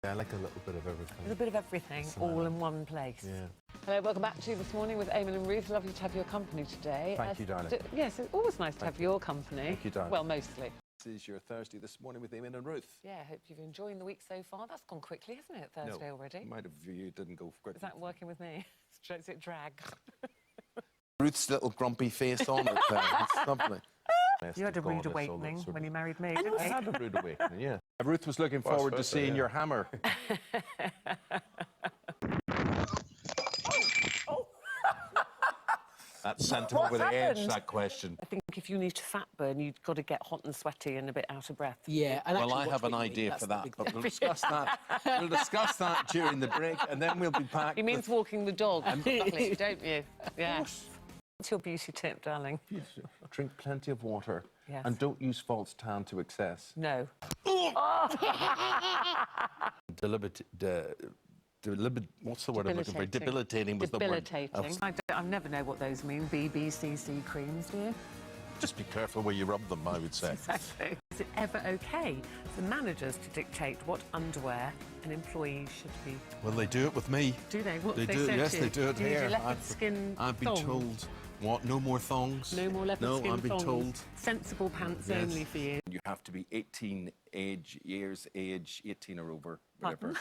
Yeah, I like a little bit of everything. A little bit of everything, all in one place. Yeah. Hello, welcome back to This Morning with Eamonn and Ruth. Lovely to have your company today. Thank you, darling. Yes, it's always nice to have your company. Thank you, darling. Well, mostly. This is your Thursday This Morning with Eamonn and Ruth. Yeah, I hope you've enjoying the week so far. That's gone quickly, hasn't it, Thursday already? Might have you didn't go quickly. Is that working with me? Is it drag? Ruth's little grumpy face on it there. It's lovely. You had a rude awakening when you married me, I had a rude awakening, yeah. Ruth was looking forward to seeing your hammer. That sent him over the edge, that question. I think if you need to fat burn, you've got to get hot and sweaty and a bit out of breath. Yeah, and well, I have an idea for that, but we'll discuss that. We'll discuss that during the break, and then we'll be back. You mean walking the dog, don't you? Yeah. What's your beauty tip, darling? Drink plenty of water, yes. and don't use false tan to excess. No. What's the word I'm looking for? Debilitating was the word. Debilitating. I never know what those mean. BBCC creams, do you? Just be careful where you rub them, I would say. Exactly. Is it ever okay for managers to dictate what underwear an employee should be? Well, they do it with me. Do they? What they do? Yes, they do it here. here. Do leopard skin I've been told. What? No more thongs? No more leopard skin I've been thongs. told. Sensible pants only for you. You have to be 18 years age, 18 or over, whatever.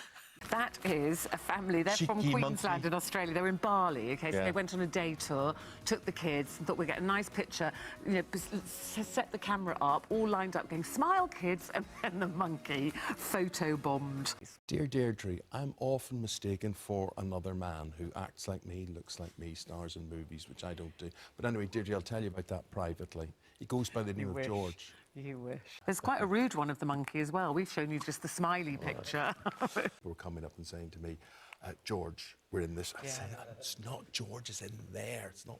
That is a family. They're from Queensland in Australia. They're in Bali, OK? So they went on a day tour, took the kids, and thought we'd get a nice picture, you know, set the camera up, all lined up, going, smile, kids, and then the monkey photo-bombed. Dear Deirdre, I'm often mistaken for another man who acts like me, looks like me, stars in movies, which I don't do. But anyway, Deirdre, I'll tell you about that privately. He goes by the name of George. You wish. There's quite a rude one of the monkey as well. We've shown you just the smiley picture. Were coming up and saying to me, George, we're in this. I said, it's not George, it's in there. It's not.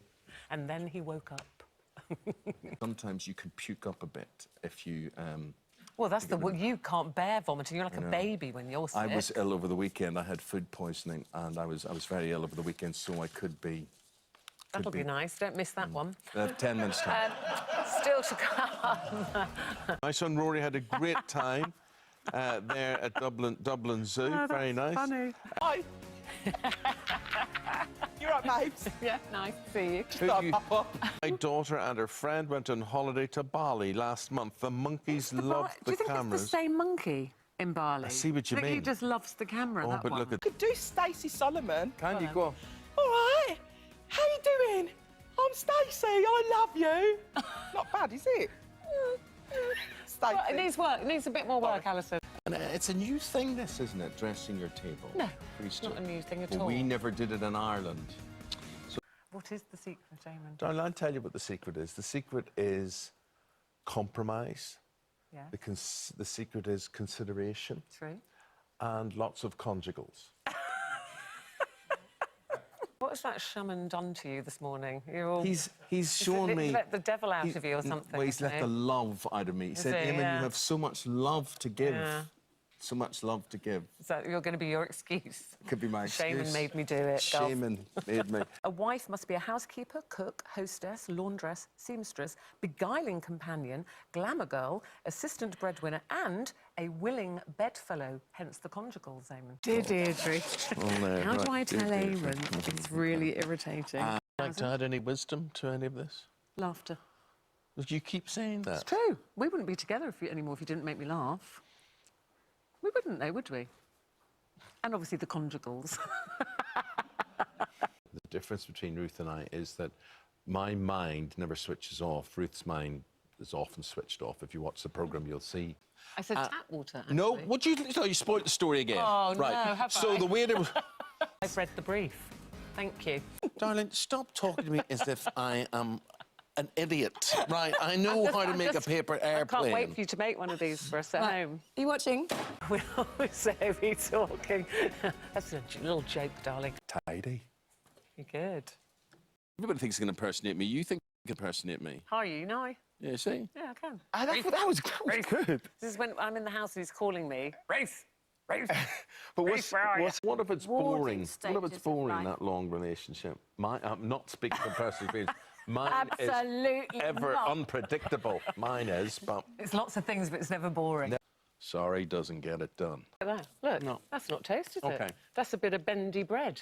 And then he woke up. Sometimes you can puke up a bit if you... well, that's you can't bear vomiting. You're like a baby when you're sick. I was ill over the weekend. I had food poisoning, and I was very ill over the weekend, so I could be... That'll be nice. Don't miss that one. 10 minutes time. Still to come. My son Rory had a great time there at Dublin Zoo. Oh, very nice. Funny. Hi. You're right, babes. Yeah, nice to see you. My daughter and her friend went on holiday to Bali last month. The monkeys loved the cameras. Do you think it's the same monkey in Bali? I see what you mean. He just loves the camera. Oh, that but one. look at. Could do Stacey Solomon. Can you go on? All right. How you doing? I'm Stacey. I love you. Not bad, is it? Stacey. Well, it needs work. It needs a bit more work, Alison. And it's a new thing, this, isn't it? Dressing your table. No, it's not a new thing at all. We never did it in Ireland. So, what is the secret, Eamonn? Darling, I'll tell you what the secret is. The secret is compromise. Yeah. The secret is consideration. True. And lots of conjugals. What has that shaman done to you this morning? You're all... He's shown me... He's let the devil out of you or something. Well, he's let the love out of me. He said, Eamonn, you have so much love to give. Yeah. So much love to give. So you're going to be your excuse? Could be my excuse. Shaman made me do it. Shaman made me. A wife must be a housekeeper, cook, hostess, laundress, seamstress, beguiling companion, glamour girl, assistant breadwinner, and a willing bedfellow, hence the conjugals, Eamonn. Dear Deirdre, how do I tell Eamonn? It's really irritating. Would you like to add any wisdom to any of this? Laughter. You keep saying that. It's true. We wouldn't be together anymore if you didn't make me laugh. We wouldn't, though, would we? And obviously the conjugals. The difference between Ruth and I is that my mind never switches off. Ruth's mind is often switched off. If you watch the programme, you'll see. I said tap water, actually. No, what you spoiled the story again. Oh, right. No, have so I? The way to... I've read the brief. Thank you. Darling, stop talking to me as if I am an idiot. Right, I know how to make a paper airplane. I can't wait for you to make one of these for us at home. Are you watching? We'll always be talking. That's a little joke, darling. Tidy. You're good. Everybody thinks he can impersonate me. You think you can impersonate me? How are you now? Yeah, see? Yeah, I can. That was good. This is when I'm in the house and he's calling me. Race! Race! But what if it's boring? Stages What if it's boring, of life. that long relationship? I'm not speaking from personal experience. Mine Absolutely is ever not. unpredictable. Mine is, but... It's lots of things, but it's never boring. Sorry doesn't get it done. Look at that. Look, No. that's not toast, is Okay. it? That's a bit of bendy bread.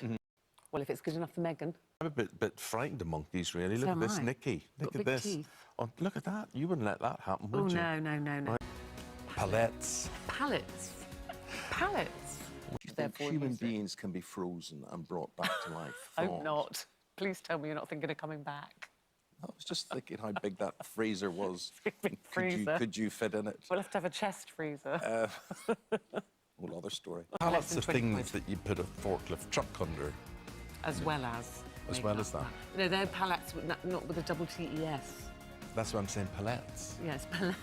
Well, if it's good enough for Megan. I'm a bit frightened of monkeys, really. So Look at am this, I. Nikki. Look Got at big this. teeth. Oh, look at that. You wouldn't let that happen, Oh, would you? no, no, no, no. Palettes. Pallets. Pallets. Do you think Therefore, human use it. beings can be frozen and brought back to life? Hope Thawed? not. Please tell me you're not thinking of coming back. I was just thinking how big that freezer was. Big freezer. Could you fit in it? We'll have to have a chest freezer. Whole other story. Less Pallets than are 20 things quid. that you put a forklift truck under. As well as. As make well up as that. No, they're pallets, not with a double T-E-S. That's what I'm saying, palettes. Yes, pallets.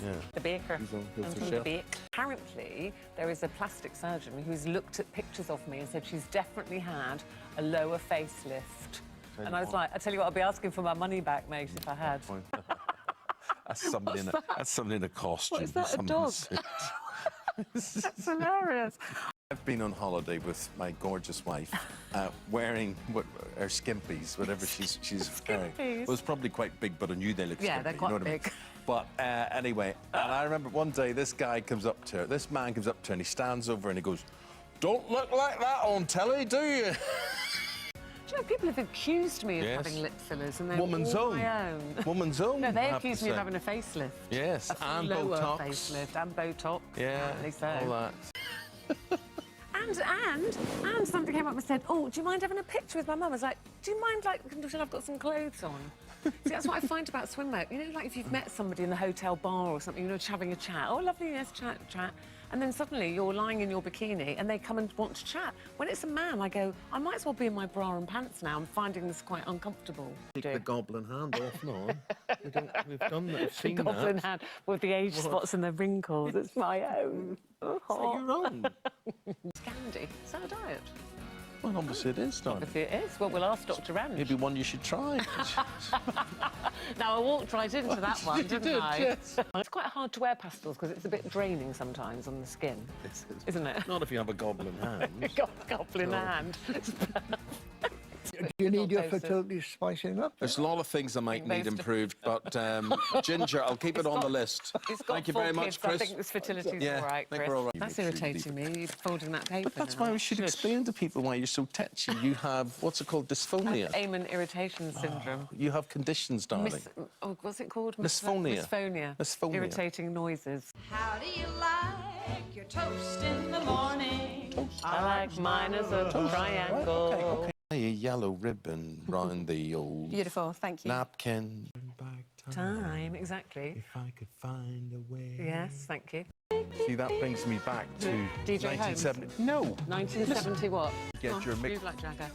Yeah. The baker. He's on I'm Hilton from the Chef. bake. Apparently, there is a plastic surgeon who's looked at pictures of me and said she's definitely had a lower facelift. Tell And you I was what. like, I tell you what, I'd be asking for my money back, mate, if I had. That's somebody in a costume. What is that, a Someone dog? said. That's hilarious. I've been on holiday with my gorgeous wife, wearing her skimpies, whatever she's wearing. Skimpies? Well, it's probably quite big, but I knew they looked Yeah, skimpy. they're you quite know what I mean? big. But anyway, and I remember one day this man comes up to her and he stands over and he goes, "Don't look like that on telly, do you?" Do you know, people have accused me of Yes. having lip fillers and they're Woman's all own. my own. Woman's own. No, I they have to accuse me of say. having a facelift. Yes, A full and lower Botox. facelift and Botox. Yeah, apparently so. all that. And somebody came up and said, "Oh, do you mind having a picture with my mum?" I was like, "Do you mind, like, until I've got some clothes on?" See, that's what I find about swimwear. You know, like if you've met somebody in the hotel bar or something, you know, just having a chat. Oh, lovely, yes, chat. And then suddenly you're lying in your bikini and they come and want to chat. When it's a man, I go, I might as well be in my bra and pants now. I'm finding this quite uncomfortable. Take the goblin hand off now. We've done that. We've The seen goblin that. hand with the age spots and the wrinkles. It's my own. So your own. Scandi. Is that a diet? Well, obviously it is, darling. Obviously it is. Well, we'll ask Dr. Ranch. Maybe one you should try. Now, I walked right into that one, You didn't did, I? yes. It's quite hard to wear pastels because it's a bit draining sometimes on the skin, isn't it? Not if you have a goblin hand. Goblin hand. Do you need your Doses. fertility spicing up? There's a lot of things I might need Most of- improved, but Ginger, I'll keep it on the list. He's got Thank you 4 very kids. much, I Chris. think this fertility's Yeah, all right, I think Chris. we're all right. That's irritating me. You're folding that paper. That's now. why we should Shush. explain to people why you're so tetchy. You have, what's it called, dysphonia. Eamonn irritation syndrome. You have conditions, darling. What's it called? Misophonia. Misophonia. Misophonia. Irritating noises. How do you like your toast in the morning? I like mine as a triangle. Okay. A yellow ribbon round the old Beautiful, thank you. napkin. Time, exactly. If I could find a way. Yes, thank you. See, that brings me back to DJ Holmes? 1970. No, 1970 what? Get your mix. You like Jagger.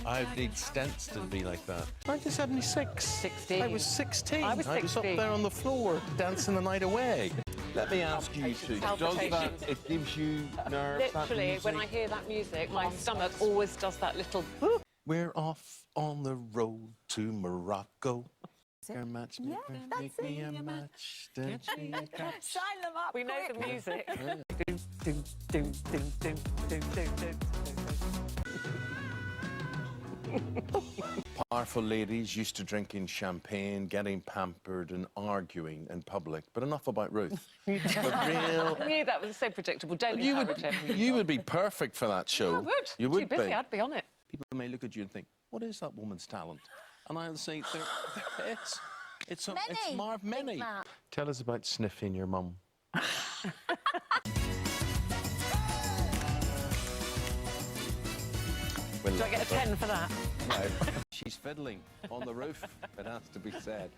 I need stents to be like that. 1976. 16. I was 16. I was up 16. there on the floor dancing the night away. Let me ask you two. Does that, Palpitations. it gives you nerves, that Literally, when I music? hear that music, my stomach always does that little... We're off on the road to Morocco. Your match, make me a match. Don't you catch? Sign them up. We know quick. the music. Doom, doom, doom, doom, doom, doom, doom, doom. Powerful ladies used to drinking champagne, getting pampered and arguing in public. But enough about Ruth. But real... I knew that was so predictable. Don't encourage him. You would be perfect for that show. I would. You would Too busy, be. I'd be on it. People may look at you and think, what is that woman's talent? And I'll say, it's Marv Many. Tell us about sniffing your mum. Do I get a 10 for that? No. She's fiddling on the roof, it has to be said.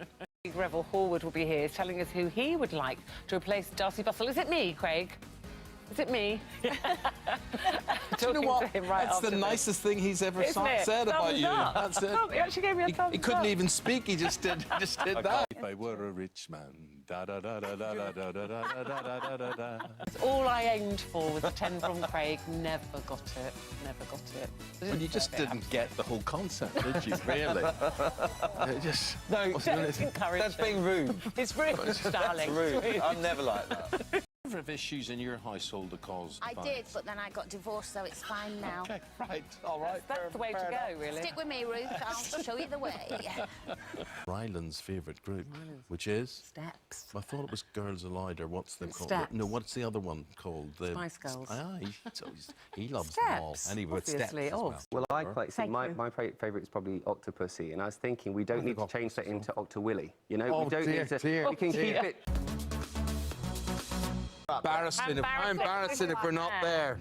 Craig Revel Horwood will be here telling us who he would like to replace Darcy Bustle. Is it me, Craig? Is it me? Do you know Talking what? to him right That's the after this. nicest thing he's ever Isn't it? said about Thumbs you. up. That's it. Oh, he actually gave me a thumbs He couldn't up. even speak, he just did that. If I were a rich man, da-da-da-da-da-da-da-da-da-da-da-da-da. It's all I aimed for was a 10 from Craig. Never got it. Never got it. Well, you just didn't get the whole concept, did you, really? It just... No, Don't encourage that's him. being rude. It's rude, darling. Rude. It's rude. I'm never like that. Of issues in your household to cause I fights? did, but then I got divorced, so it's fine now. Okay, right, all right. That's the way to go, really. Stick with me, Ruth. I'll show you the way. Ryland's favourite group, which is? Steps. I thought it was Girls Aloud, or what's them called? Steps. No, what's the other one called? The Spice Girls. He loves them all. Steps, Anyway, Steps obviously, as well. obs. Well, I quite think Thank my favourite is probably Octopussy, and I was thinking we don't need to change that into Octowilly. You know, Oh, we don't dear, need to. dear, we can dear. keep it. Embarrassing if we're not there.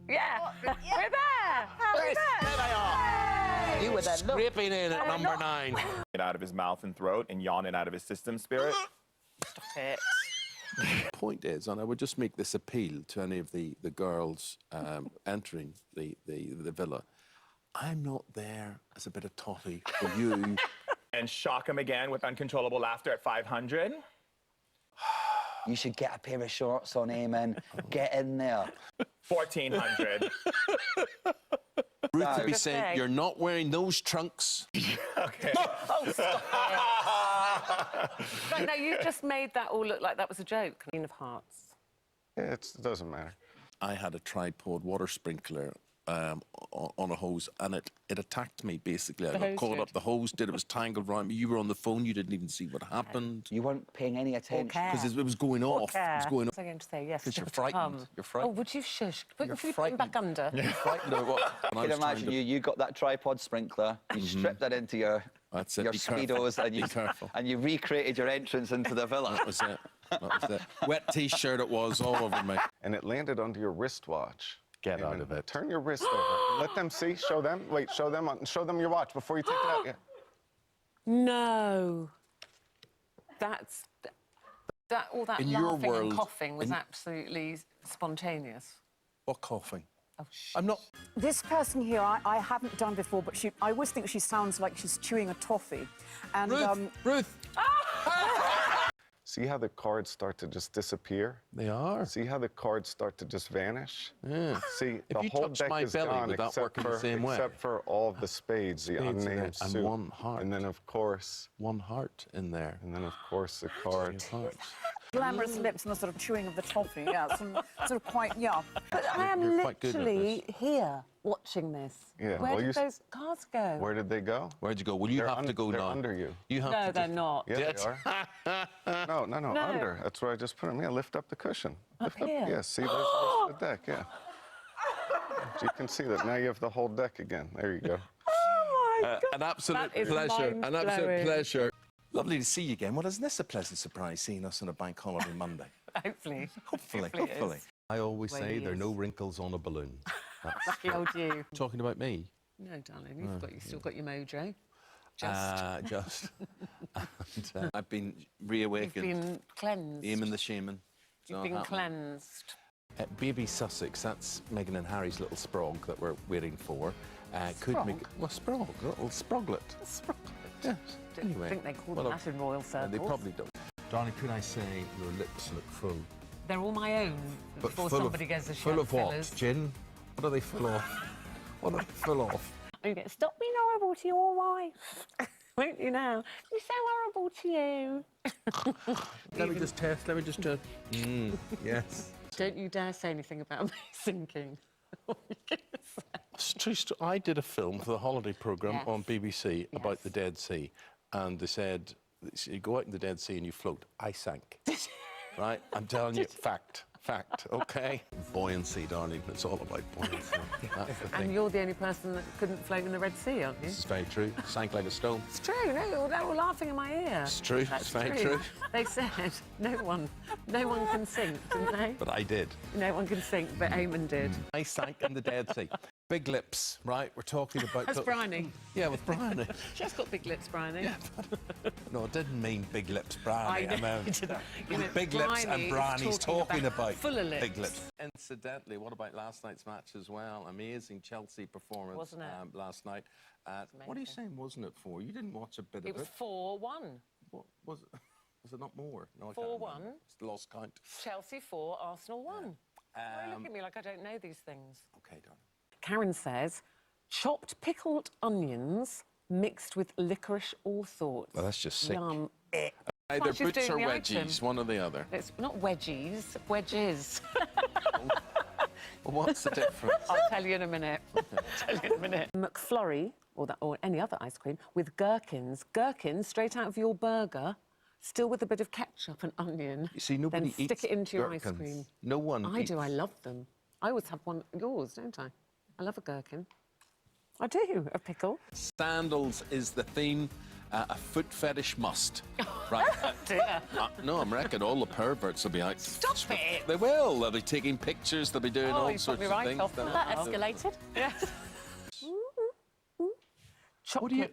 Yeah, we're there. We're there. You were there. Look. Scraping in at number 9. It out of his mouth and throat and yawn it out of his system, Spirit. Point is, and I would just make this appeal to any of the girls entering the villa, I'm not there as a bit of totty for you. And shock him again with uncontrollable laughter at 500. You should get a pair of shorts on, Eamonn. Get in there. 1400. Ruth would be Okay. saying, you're not wearing those trunks. Okay. Oh, stop it. Right, no, you just made that all look like that was a joke. Queen of Hearts. It doesn't matter. I had a tripod water sprinkler on a hose, and it attacked me, basically. I got hose caught did. up. The hose did. It was tangled around me. You were on the phone. You didn't even see what happened. You weren't paying any attention. Because it was going off. It was going What off. was I going to say? Yes. Because you're still to frightened. come. You're frightened. Oh, would you shush? Put your feet frightened. back under. You're frightened of what? I can imagine you got that tripod sprinkler, you stripped that into your That's it. your Be careful. Speedos, and Be careful. and you recreated your entrance into the villa. That was it. That was it. Wet T-shirt it was all over me. And it landed under your wristwatch. Get out Eamonn, of it. Turn your wrist over. Let them see. Show them. Wait, show them your watch before you take it out. Yeah. No. That's... all that In your laughing world, and coughing was absolutely spontaneous. What coughing? Oh, shit. I'm not... This person here, I haven't done before, but I always think she sounds like she's chewing a toffee. And Ruth! See how the cards start to just disappear? They are. See how the cards start to just vanish? Yeah. See, If the you whole touch deck my is belly, gone would that work in the same way? except for all of the spades, the Spades in unnamed there, and suit. one heart. And then, of course, One heart in there. the card. Heart. glamorous lips and the sort of chewing of the toffee, yeah, some sort of quite, yeah. But I am You're quite good at literally here watching this. Yeah, Where well, did those cards go? Where did they go? Where'd you go? Well, you They're have to go they're now. under you. You have No, to they're just... not. Yeah, Yes. they are. No, under. That's where I just put them. Yeah, lift up the cushion. Lift here? Yeah, see, there's the rest of the deck, yeah. You can see that now you have the whole deck again. There you go. Oh, my God. An absolute That is pleasure. An absolute mind-blowing. pleasure. Lovely to see you again. Well, isn't this a pleasant surprise, seeing us on a bank holiday Monday? Hopefully. Hopefully, Hopefully it hopefully. is. I always Way say he there are is. no wrinkles on a balloon. That's Lucky old you. talking about me. No, darling, you've still got your mojo. Just. Just. And, I've been You've reawakened. been cleansed. Eamonn the Shaman. It's You've not been happening. cleansed. Baby Sussex, that's Meghan and Harry's little sprog that we're waiting for. Could make well, sprog, a little sproglet. Yes. Didn't Anyway, think they called well, that in royal circles. they probably don't. Darling, could I say your lips look full? They're all my own. Before full somebody of, goes a full of what? fillers. Gin? What are they full of? What are they full of? You get, stop being horrible to your wife. Won't you now? You're so horrible to you. Let me just test. Yes. Don't you dare say anything about me sinking. It's true. I did a film for the holiday programme Yes. on BBC about Yes. the Dead Sea, and they said you go out in the Dead Sea and you float. I sank. Right? I'm telling you, fact, okay? Buoyancy, darling. It's all about buoyancy. That's the thing. And you're the only person that couldn't float in the Red Sea, aren't you? This is very true. Sank like a stone. It's true. No, they were laughing in my ear. It's true. That's It's very true. They said no one can sink, didn't they? But I did. No one can sink, but Eamonn did. I sank in the Dead Sea. Big lips, right? We're talking about... That's Bryony. Yeah, with Bryony. She has got big lips, Bryony. Yeah, no, it didn't mean big lips, Bryony. I know. meant You know, big lips Bryony and is Bryony's talking about fuller lips. big lips. Incidentally, what about last night's match as well? Amazing Chelsea performance Wasn't it? last night. What are you saying, wasn't it for? You didn't watch a bit It of was it. 4-1. What was it? Was it not more? No, I 4-1. can't remember. It's lost count. Chelsea 4, Arsenal 1. Why look at me like I don't know these things? Okay, darling. Karen says, chopped pickled onions mixed with licorice all sorts. Well, that's just sick. Yum. Either she's boots or doing the wedgies, item. one or the other. It's not wedgies, wedges. Well, what's the difference? I'll tell you in a minute. McFlurry, or any other ice cream, with gherkins. Gherkins straight out of your burger, still with a bit of ketchup and onion. You see, nobody then eats stick it into your ice gherkins. cream. No one I eats. do, I love them. I always have one of yours, don't I? I love a gherkin. I do, a pickle. Sandals is the theme. A foot fetish must. Right. Dear. No, I'm reckoning all the perverts will be out. Stop it! They will. They'll be taking pictures. They'll be doing all you put sorts me of right things. off now. That escalated. Yes. What are you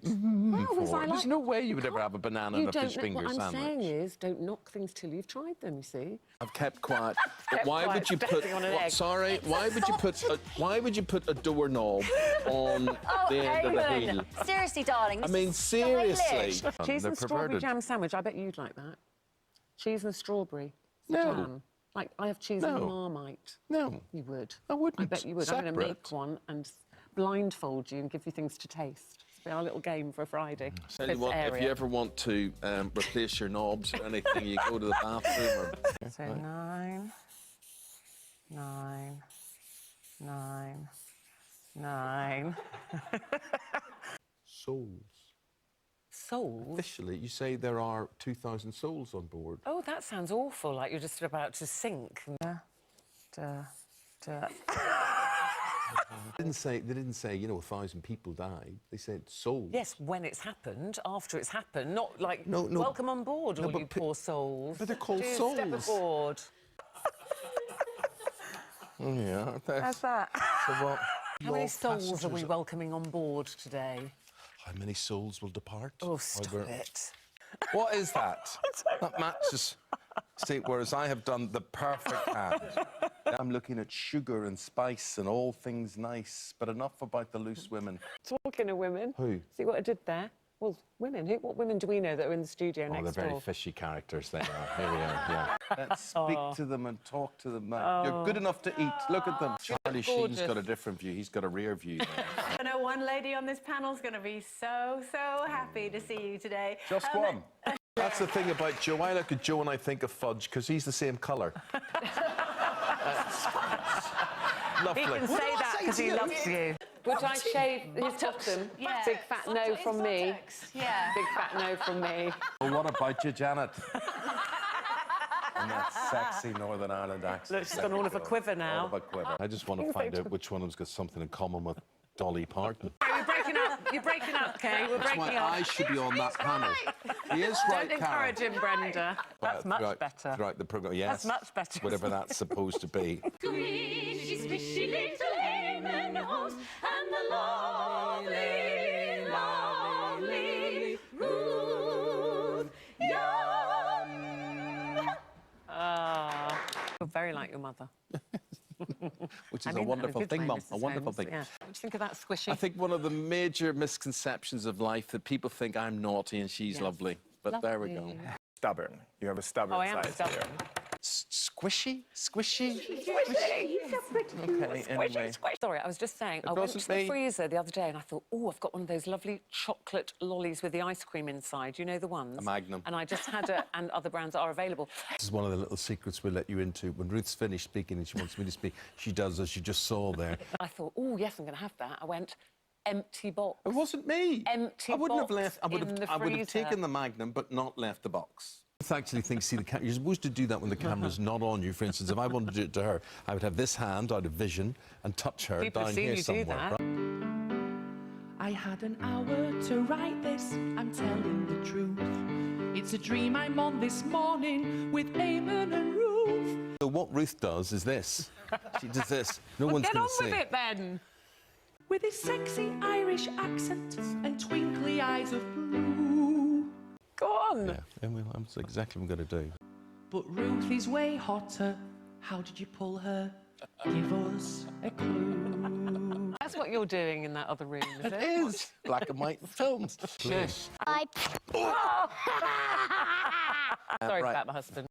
for? There's no way you would ever have a banana and a fish finger What I'm sandwich. saying is, don't knock things till you've tried them, you see. I've kept quiet. Kept Why quiet, would you put? stepping on an egg. Sorry. Why would you put a doorknob on the end of the heel? Seriously, darling. I mean, seriously. Cheese They're and strawberry perverted. jam sandwich, I bet you'd like that. Cheese and strawberry No. jam. Like, I have cheese and Marmite. No. You would. I wouldn't. I bet you would. I'm going to Separate. make one and blindfold you and give you things to taste. It's our little game for a Friday. Tell you what, if you ever want to replace your knobs or anything, you go to the bathroom. So 9, 9, 9, 9. Souls. Souls? Officially, you say there are 2,000 souls on board. Oh, that sounds awful, like you're just about to sink. They didn't say, you know, 1,000 people died. They said souls. Yes, when it's happened, after it's happened, not like, No. welcome on board, No, all but you poor souls. but they're called Do souls. Step aboard. Oh, yeah. How's that? So what? How many souls are we welcoming on board today? How many souls will depart? Oh, stop it. What is that? That matches. See, whereas I have done the perfect hand. I'm looking at sugar and spice and all things nice, but enough about the loose women. Talking of women. Who? See what I did there? Well, women. What women do we know that are in the studio next Oh, they're very door? fishy characters they are. Here we are, yeah. Let's speak to them and talk to them. You're good enough to eat. Look at them. Charlie Sheen's got a different view. He's got a rear view there. I know one lady on this panel is going to be so happy to see you today. Just one. That's the thing about Joe. I look at Joe and I think of Fudge because he's the same colour. Lovely. He can say that because he loves you. Would I shave his bottom? Yeah. Big fat no from me. Yeah. Big fat no from me. Well, what about you, Janet? And that sexy Northern Ireland accent. Look, she's gone all of a quiver now. All of a quiver. I just want to find out which one of them's got something in common with Dolly Parton. You're breaking up. You're breaking up, Kay. We're That's breaking why up. I should be on that panel. He is right, Don't Carol. encourage him, Brenda. That's much better. Throughout the programme, yes. That's much better. Whatever that's supposed to be. Squishy, squishy little Eamonn nose and the lovely, lovely Ruth. You're very like your mother. Which I is mean a that in wonderful good thing, way, Mum. Mrs. A wonderful Holmes, thing. Yeah. What do you think of that, Squishy? I think one of the major misconceptions of life that people think I'm naughty and she's Yes. lovely. But there we go. Stubborn. You have a stubborn Oh, I am side to stubborn. you. Squishy? Squishy? Squishy. Okay, anyway. Sorry, I was just saying, I went wasn't to the me. freezer the other day and I thought, oh, I've got one of those lovely chocolate lollies with the ice cream inside. You know the ones? A Magnum. And I just had a, and other brands are available. This is one of the little secrets we let you into. When Ruth's finished speaking and she wants me to speak, she does, as you just saw there. I thought, oh, yes, I'm going to have that. I went, empty box. It wasn't me. Empty I wouldn't have box left. I would in the have freezer. taken the Magnum, but not left the box. I actually think, see, you're supposed to do that when the camera's not on you. For instance, if I wanted to do it to her, I would have this hand out of vision and touch her People down have seen here you do somewhere. that. I had an hour to write this, I'm telling the truth. It's a dream I'm on this morning with Eamonn and Ruth. So what Ruth does is this. She does this. No one's Get going on to see. with it then. With his sexy Irish accent and twinkly eyes of blue. Go on. Yeah, and that's exactly what I'm going to do. But Ruth is way hotter. How did you pull her? Give us a clue. That's what you're doing in that other room, is it? It is. Black and white films. Shush. I Sorry right. about my husband.